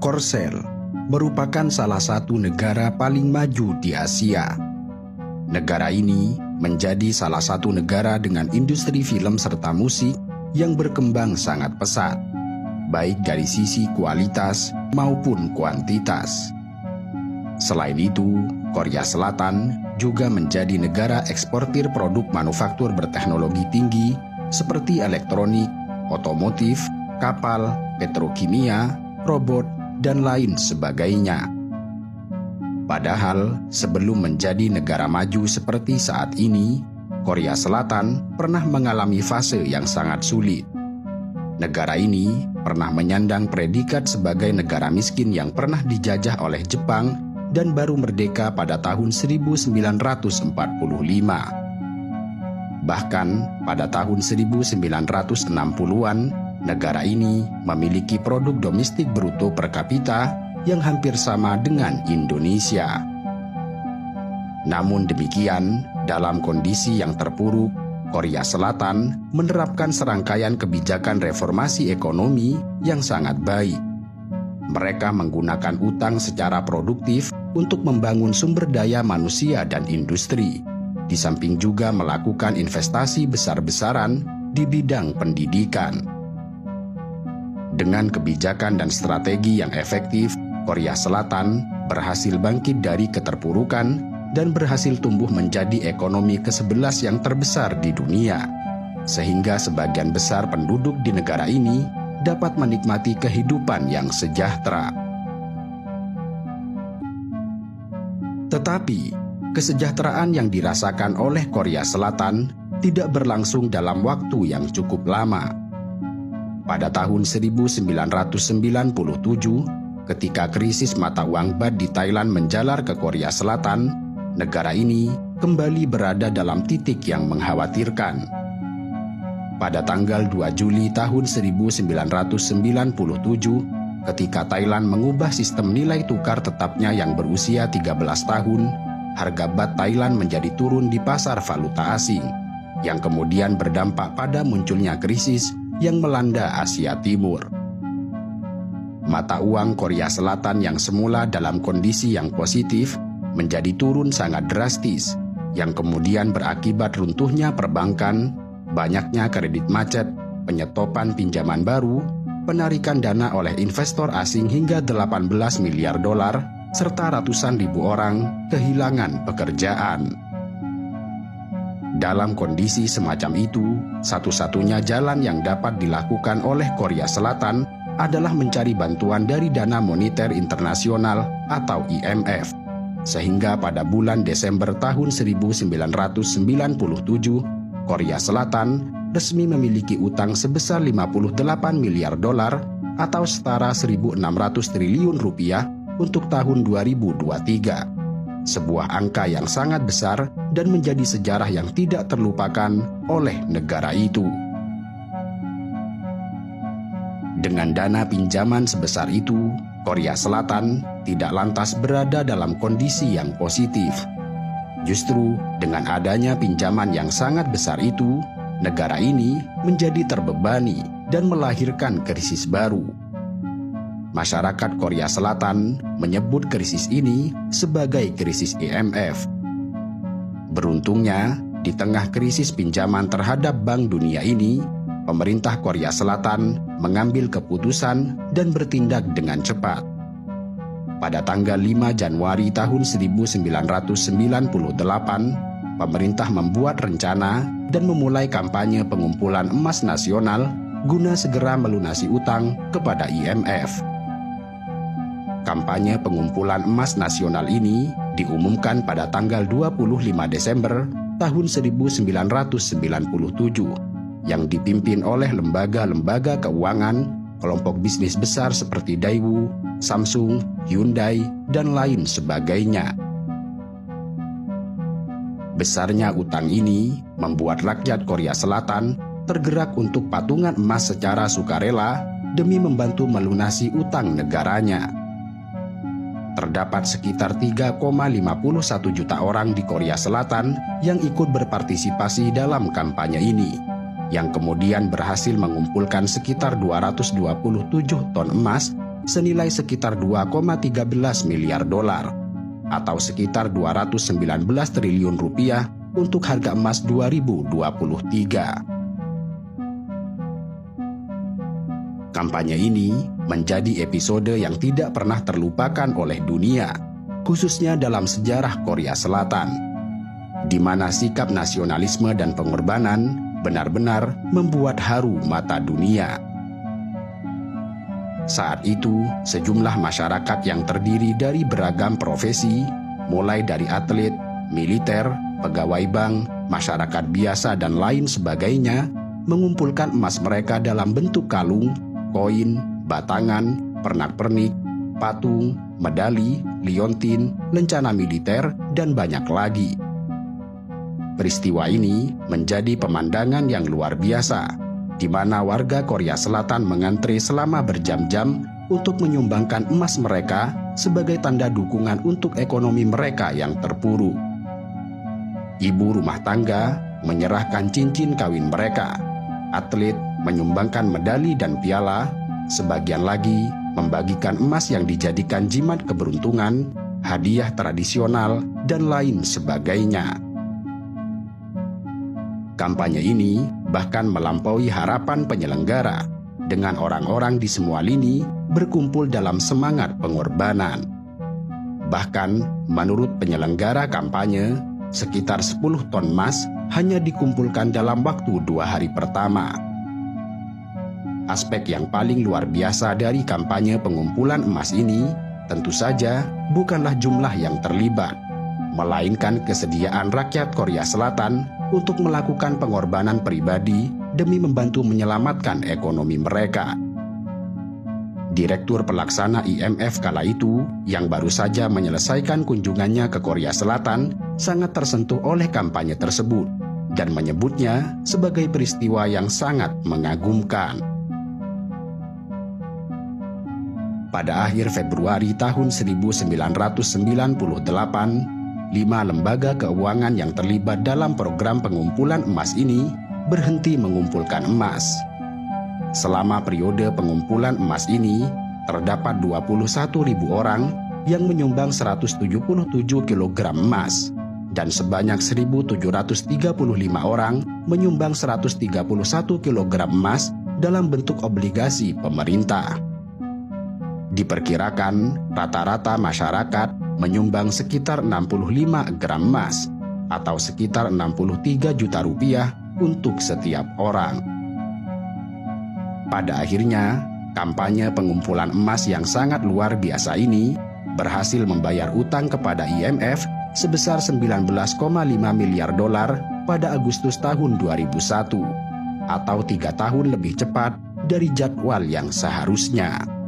Korsel merupakan salah satu negara paling maju di Asia. Negara ini menjadi salah satu negara dengan industri film serta musik yang berkembang sangat pesat, baik dari sisi kualitas maupun kuantitas. Selain itu, Korea Selatan juga menjadi negara eksportir produk manufaktur berteknologi tinggi seperti elektronik, otomotif, kapal, petrokimia, robot, dan lain sebagainya. Padahal sebelum menjadi negara maju seperti saat ini, Korea Selatan pernah mengalami fase yang sangat sulit. Negara ini pernah menyandang predikat sebagai negara miskin yang pernah dijajah oleh Jepang dan baru merdeka pada tahun 1945. Bahkan pada tahun 1960-an, negara ini memiliki produk domestik bruto per kapita yang hampir sama dengan Indonesia. Namun demikian, dalam kondisi yang terpuruk, Korea Selatan menerapkan serangkaian kebijakan reformasi ekonomi yang sangat baik. Mereka menggunakan utang secara produktif untuk membangun sumber daya manusia dan industri, di samping juga melakukan investasi besar-besaran di bidang pendidikan. Dengan kebijakan dan strategi yang efektif, Korea Selatan berhasil bangkit dari keterpurukan dan berhasil tumbuh menjadi ekonomi ke-11 yang terbesar di dunia, sehingga sebagian besar penduduk di negara ini dapat menikmati kehidupan yang sejahtera. Tetapi, kesejahteraan yang dirasakan oleh Korea Selatan tidak berlangsung dalam waktu yang cukup lama. Pada tahun 1997, ketika krisis mata uang baht di Thailand menjalar ke Korea Selatan, negara ini kembali berada dalam titik yang mengkhawatirkan. Pada tanggal 2 Juli tahun 1997, ketika Thailand mengubah sistem nilai tukar tetapnya yang berusia 13 tahun, harga baht Thailand menjadi turun di pasar valuta asing, yang kemudian berdampak pada munculnya krisis yang melanda Asia Timur. Mata uang Korea Selatan yang semula dalam kondisi yang positif menjadi turun sangat drastis, yang kemudian berakibat runtuhnya perbankan, banyaknya kredit macet, penyetopan pinjaman baru, penarikan dana oleh investor asing hingga 18 miliar dolar, serta ratusan ribu orang kehilangan pekerjaan. Dalam kondisi semacam itu, satu-satunya jalan yang dapat dilakukan oleh Korea Selatan adalah mencari bantuan dari Dana Moneter Internasional atau IMF. Sehingga pada bulan Desember tahun 1997, Korea Selatan resmi memiliki utang sebesar 58 miliar dolar atau setara 1.600 triliun rupiah untuk tahun 2023. Sebuah angka yang sangat besar dan menjadi sejarah yang tidak terlupakan oleh negara itu. Dengan dana pinjaman sebesar itu, Korea Selatan tidak lantas berada dalam kondisi yang positif. Justru dengan adanya pinjaman yang sangat besar itu, negara ini menjadi terbebani dan melahirkan krisis baru. Masyarakat Korea Selatan menyebut krisis ini sebagai krisis IMF. Beruntungnya, di tengah krisis pinjaman terhadap Bank Dunia ini, pemerintah Korea Selatan mengambil keputusan dan bertindak dengan cepat. Pada tanggal 5 Januari tahun 1998, pemerintah membuat rencana dan memulai kampanye pengumpulan emas nasional guna segera melunasi utang kepada IMF. Kampanye pengumpulan emas nasional ini diumumkan pada tanggal 25 Desember tahun 1997 yang dipimpin oleh lembaga-lembaga keuangan, kelompok bisnis besar seperti Daewoo, Samsung, Hyundai, dan lain sebagainya. Besarnya utang ini membuat rakyat Korea Selatan tergerak untuk patungan emas secara sukarela demi membantu melunasi utang negaranya. Terdapat sekitar 3,51 juta orang di Korea Selatan yang ikut berpartisipasi dalam kampanye ini, yang kemudian berhasil mengumpulkan sekitar 227 ton emas senilai sekitar 2,13 miliar dolar atau sekitar 219 triliun rupiah untuk harga emas 2023. Kampanye ini menjadi episode yang tidak pernah terlupakan oleh dunia, khususnya dalam sejarah Korea Selatan, di mana sikap nasionalisme dan pengorbanan benar-benar membuat haru mata dunia. Saat itu, sejumlah masyarakat yang terdiri dari beragam profesi, mulai dari atlet, militer, pegawai bank, masyarakat biasa, dan lain sebagainya, mengumpulkan emas mereka dalam bentuk kalung, koin, batangan, pernak-pernik, patung, medali, liontin, lencana militer, dan banyak lagi. Peristiwa ini menjadi pemandangan yang luar biasa, di mana warga Korea Selatan mengantre selama berjam-jam untuk menyumbangkan emas mereka sebagai tanda dukungan untuk ekonomi mereka yang terpuruk. Ibu rumah tangga menyerahkan cincin kawin mereka, atlet menyumbangkan medali dan piala, sebagian lagi membagikan emas yang dijadikan jimat keberuntungan, hadiah tradisional, dan lain sebagainya. Kampanye ini bahkan melampaui harapan penyelenggara, dengan orang-orang di semua lini berkumpul dalam semangat pengorbanan. Bahkan, menurut penyelenggara kampanye, sekitar 10 ton emas hanya dikumpulkan dalam waktu 2 hari pertama. Aspek yang paling luar biasa dari kampanye pengumpulan emas ini tentu saja bukanlah jumlah yang terlibat, melainkan kesediaan rakyat Korea Selatan untuk melakukan pengorbanan pribadi demi membantu menyelamatkan ekonomi mereka. Direktur pelaksana IMF kala itu, yang baru saja menyelesaikan kunjungannya ke Korea Selatan, sangat tersentuh oleh kampanye tersebut dan menyebutnya sebagai peristiwa yang sangat mengagumkan. Pada akhir Februari tahun 1998, 5 lembaga keuangan yang terlibat dalam program pengumpulan emas ini berhenti mengumpulkan emas. Selama periode pengumpulan emas ini, terdapat 21.000 orang yang menyumbang 177 kg emas, dan sebanyak 1.735 orang menyumbang 131 kg emas dalam bentuk obligasi pemerintah. Diperkirakan rata-rata masyarakat menyumbang sekitar 65 gram emas atau sekitar 63 juta rupiah untuk setiap orang. Pada akhirnya, kampanye pengumpulan emas yang sangat luar biasa ini berhasil membayar utang kepada IMF sebesar 19,5 miliar dolar pada Agustus tahun 2001 atau 3 tahun lebih cepat dari jadwal yang seharusnya.